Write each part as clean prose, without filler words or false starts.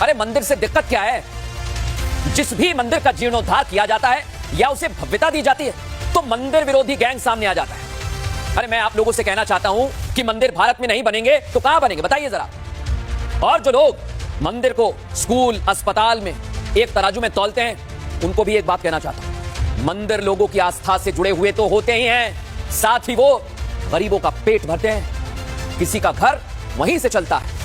अरे मंदिर से दिक्कत क्या है? जिस भी मंदिर का जीर्णोद्धार किया जाता है या उसे भव्यता दी जाती है तो मंदिर विरोधी गैंग सामने आ जाता है। अरे मैं आप लोगों से कहना चाहता हूं कि मंदिर भारत में नहीं बनेंगे तो कहां बनेंगे बताइए जरा। और जो लोग मंदिर को स्कूल अस्पताल में एक तराजू में तौलते हैं उनको भी एक बात कहना चाहता हूं, मंदिर लोगों की आस्था से जुड़े हुए तो होते ही हैं, साथ ही वो गरीबों का पेट भरते हैं, किसी का घर वहीं से चलता है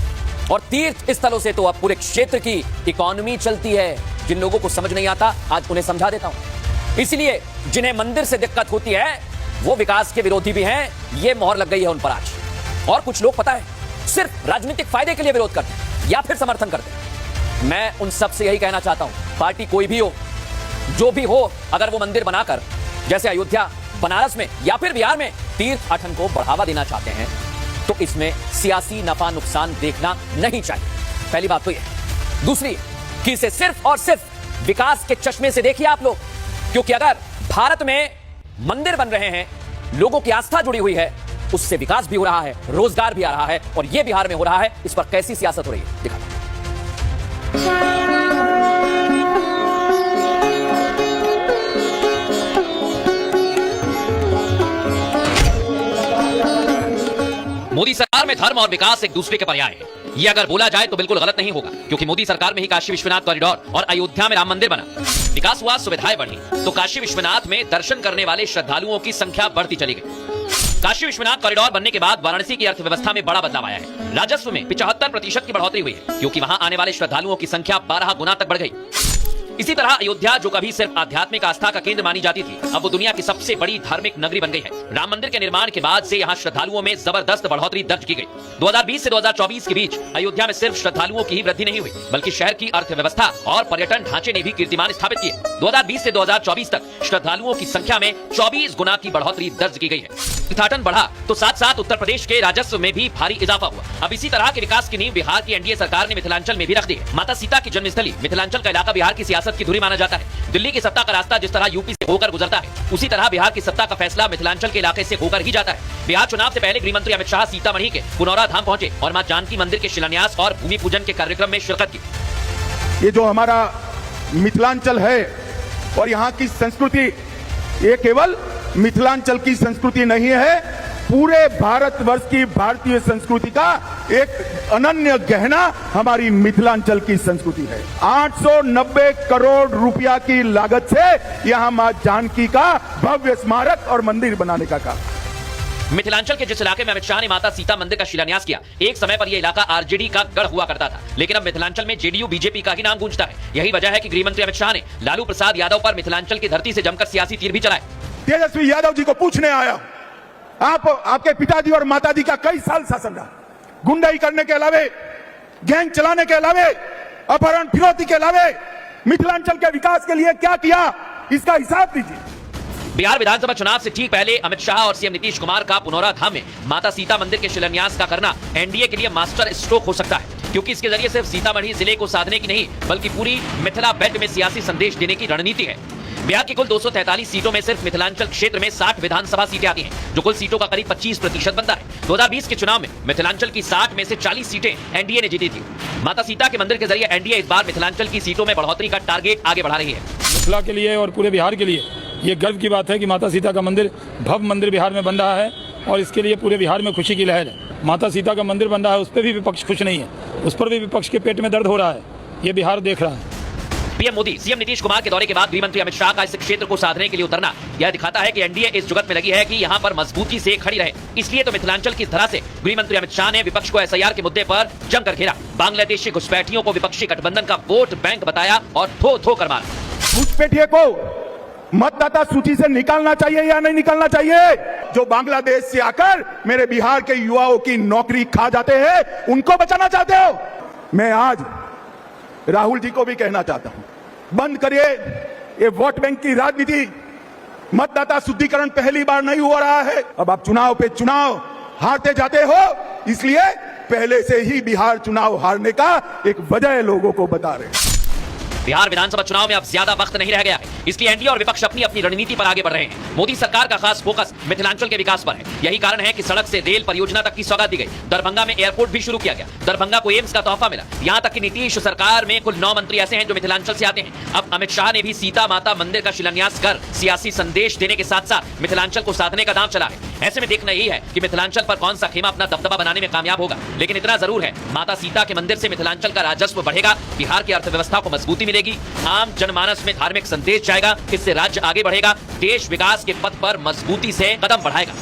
और तीर्थ स्थलों से तो अब पूरे क्षेत्र की इकोनॉमी चलती है। जिन लोगों को समझ नहीं आता आज उन्हें समझा देता हूं। इसलिए जिन्हें मंदिर से दिक्कत होती है वो विकास के विरोधी भी हैं, ये मोहर लग गई है उन पर आज। और कुछ लोग पता है सिर्फ राजनीतिक फायदे के लिए विरोध करते हैं या फिर समर्थन करते हैं। मैं उन सब से यही कहना चाहता हूं, पार्टी कोई भी हो, जो भी हो, अगर वो मंदिर बनाकर जैसे अयोध्या, बनारस में या फिर बिहार में तीर्थाटन को बढ़ावा देना चाहते हैं तो इसमें सियासी नफा नुकसान देखना नहीं चाहिए। पहली बात तो यह। दूसरी कि इसे सिर्फ और सिर्फ विकास के चश्मे से देखिए आप लोग, क्योंकि अगर भारत में मंदिर बन रहे हैं, लोगों की आस्था जुड़ी हुई है, उससे विकास भी हो रहा है, रोजगार भी आ रहा है और यह बिहार में हो रहा है। इस पर कैसी सियासत हो रही है दिखा। मोदी सरकार में धर्म और विकास एक दूसरे के पर्याय है। ये अगर बोला जाए तो बिल्कुल गलत नहीं होगा, क्योंकि मोदी सरकार में ही काशी विश्वनाथ कॉरिडोर और अयोध्या में राम मंदिर बना, विकास हुआ, सुविधाएं बढ़ी, तो काशी विश्वनाथ में दर्शन करने वाले श्रद्धालुओं की संख्या बढ़ती चली गई। काशी विश्वनाथ कॉरिडोर बनने के बाद वाराणसी की अर्थव्यवस्था में बड़ा बदलाव आया है। राजस्व में 75% की बढ़ोतरी हुई है, क्योंकि वहां आने वाले श्रद्धालुओं की संख्या 12 गुना तक बढ़ गई। इसी तरह अयोध्या, जो कभी सिर्फ आध्यात्मिक आस्था का केंद्र मानी जाती थी, अब वो दुनिया की सबसे बड़ी धार्मिक नगरी बन गई है। राम मंदिर के निर्माण के बाद से यहाँ श्रद्धालुओं में जबरदस्त बढ़ोतरी दर्ज की गई। 2020 से 2024 के बीच अयोध्या में सिर्फ श्रद्धालुओं की ही वृद्धि नहीं हुई, बल्कि शहर की अर्थव्यवस्था और पर्यटन ढांचे ने भी कीर्तिमान स्थापित किए। 2020 से 2024 तक श्रद्धालुओं की संख्या में 24 गुना की बढ़ोतरी दर्ज की गई है। तीर्थाटन बढ़ा तो साथ साथ उत्तर प्रदेश के राजस्व में भी भारी इजाफा हुआ। अब इसी तरह के विकास की नींव बिहार की एनडीए सरकार ने मिथिलांचल में भी रख दी है। माता सीता की जन्मस्थली मिथिलांचल का इलाका बिहार की सियासत की धुरी माना जाता है। दिल्ली की सत्ता का रास्ता जिस तरह यूपी से होकर गुजरता है, उसी तरह बिहार की सत्ता का फैसला मिथिलांचल के इलाके से होकर ही जाता है। बिहार चुनाव से पहले गृह मंत्री अमित शाह सीतामढ़ी के पुनौरा धाम पहुंचे और मां जानकी मंदिर के शिलान्यास और भूमि पूजन के कार्यक्रम में शिरकत की। ये जो हमारा मिथिलांचल है और यहाँ की संस्कृति, ये केवल मिथिलांचल की संस्कृति नहीं है, पूरे भारतवर्ष की भारतीय संस्कृति का एक अनन्य गहना हमारी मिथिलांचल की संस्कृति है। 890 करोड़ रुपया की लागत से यहाँ मां जानकी का भव्य स्मारक और मंदिर बनाने का काम। मिथिलांचल के जिस इलाके में अमित शाह ने माता सीता मंदिर का शिलान्यास किया, एक समय पर यह इलाका आरजेडी का गढ़ हुआ करता था, लेकिन अब मिथिलांचल में जेडीयू बीजेपी का ही नाम गूंजता है। यही वजह है कि गृह मंत्री अमित शाह ने लालू प्रसाद यादव पर मिथिलांचल की धरती से जमकर सियासी तीर भी चलाए। तेजस्वी यादव जी को पूछने आया, आपके पिताजी और माताजी का कई साल शासन रहा, गुंडाई करने के अलावे, गैंग चलाने के अलावे, अपहरण फिरौती के अलावे मिथिलांचल के विकास के लिए क्या किया, इसका हिसाब दीजिए। बिहार विधानसभा चुनाव से ठीक पहले अमित शाह और सीएम नीतीश कुमार का पुनौरा धाम में माता सीता मंदिर के शिलान्यास का करना एनडीए के लिए मास्टर स्ट्रोक हो सकता है, क्योंकि इसके जरिए सिर्फ सीतामढ़ी जिले को साधने की नहीं बल्कि पूरी मिथिला बेल्ट में सियासी संदेश देने की रणनीति है। बिहार की कुल 243 सीटों में सिर्फ मिथिलांचल क्षेत्र में 60 विधानसभा सीटें आती हैं, जो कुल सीटों का करीब 25% बनता है। 2020 के चुनाव में मिथिलांचल की 60 में से 40 सीटें एनडीए ने जीती थी। माता सीता के मंदिर के जरिए एनडीए इस बार मिथिलांचल की सीटों में बढ़ोतरी का टारगेट आगे बढ़ा रही है। मिथिला के लिए और पूरे बिहार के लिए ये गर्व की बात है कि माता सीता का मंदिर, भव्य मंदिर बिहार में बन रहा है और इसके लिए पूरे बिहार में खुशी की लहर है। माता सीता का मंदिर बन रहा है, उस पर भी विपक्ष खुश नहीं है, उस पर भी विपक्ष के पेट में दर्द हो रहा है, ये बिहार देख रहा है। पीएम मोदी, सीएम नीतीश कुमार के दौरे के बाद गृह मंत्री अमित शाह का इस क्षेत्र को साधने के लिए उतरना यह दिखाता है कि एनडीए इस जुगत में लगी है कि यहाँ पर मजबूती से खड़ी रहे। इसलिए तो मिथिलांचल की धरा से गृह मंत्री अमित शाह ने विपक्ष को एसआईआर के मुद्दे पर जमकर घेरा। बांग्लादेशी घुसपैठियों को विपक्षी गठबंधन का वोट बैंक बताया और थो थो कर मारा। घुसपैठियों को मतदाता सूची से निकालना चाहिए या नहीं निकालना चाहिए? जो बांग्लादेश से आकर मेरे बिहार के युवाओं की नौकरी खा जाते हैं, उनको बचाना चाहते हो? मैं आज राहुल जी को भी कहना चाहता हूं, बंद करिए ये वोट बैंक की राजनीति। मतदाता शुद्धिकरण पहली बार नहीं हो रहा है, अब आप चुनाव पे चुनाव हारते जाते हो, इसलिए पहले से ही बिहार चुनाव हारने का एक वजह लोगों को बता रहे हैं। बिहार विधानसभा चुनाव में अब ज्यादा वक्त नहीं रह गया है, इसलिए एनडीए और विपक्ष अपनी अपनी रणनीति पर आगे बढ़ रहे हैं। मोदी सरकार का खास फोकस मिथिलांचल के विकास पर है। यही कारण है कि सड़क से रेल परियोजना तक की सौगात दी गई। दरभंगा में एयरपोर्ट भी शुरू किया गया। दरभंगा को एम्स का तोहफा मिला। यहाँ तक कि नीतीश सरकार में कुल 9 मंत्री ऐसे हैं जो मिथिलांचल से आते हैं। अब अमित शाह ने भी सीता माता मंदिर का शिलान्यास कर सियासी संदेश देने के साथ साथ मिथिलांचल को साधने का दांव चला है। ऐसे में देखना यही है कि मिथिलांचल पर कौन सा खेमा अपना दबदबा बनाने में कामयाब होगा। लेकिन इतना जरूर है, माता सीता के मंदिर से मिथिलांचल का राजस्व बढ़ेगा, बिहार की अर्थव्यवस्था को मजबूती मिलेगी, आम जनमानस में धार्मिक संदेश जाएगा, इससे राज्य आगे बढ़ेगा, देश विकास के पथ पर मजबूती से कदम बढ़ाएगा।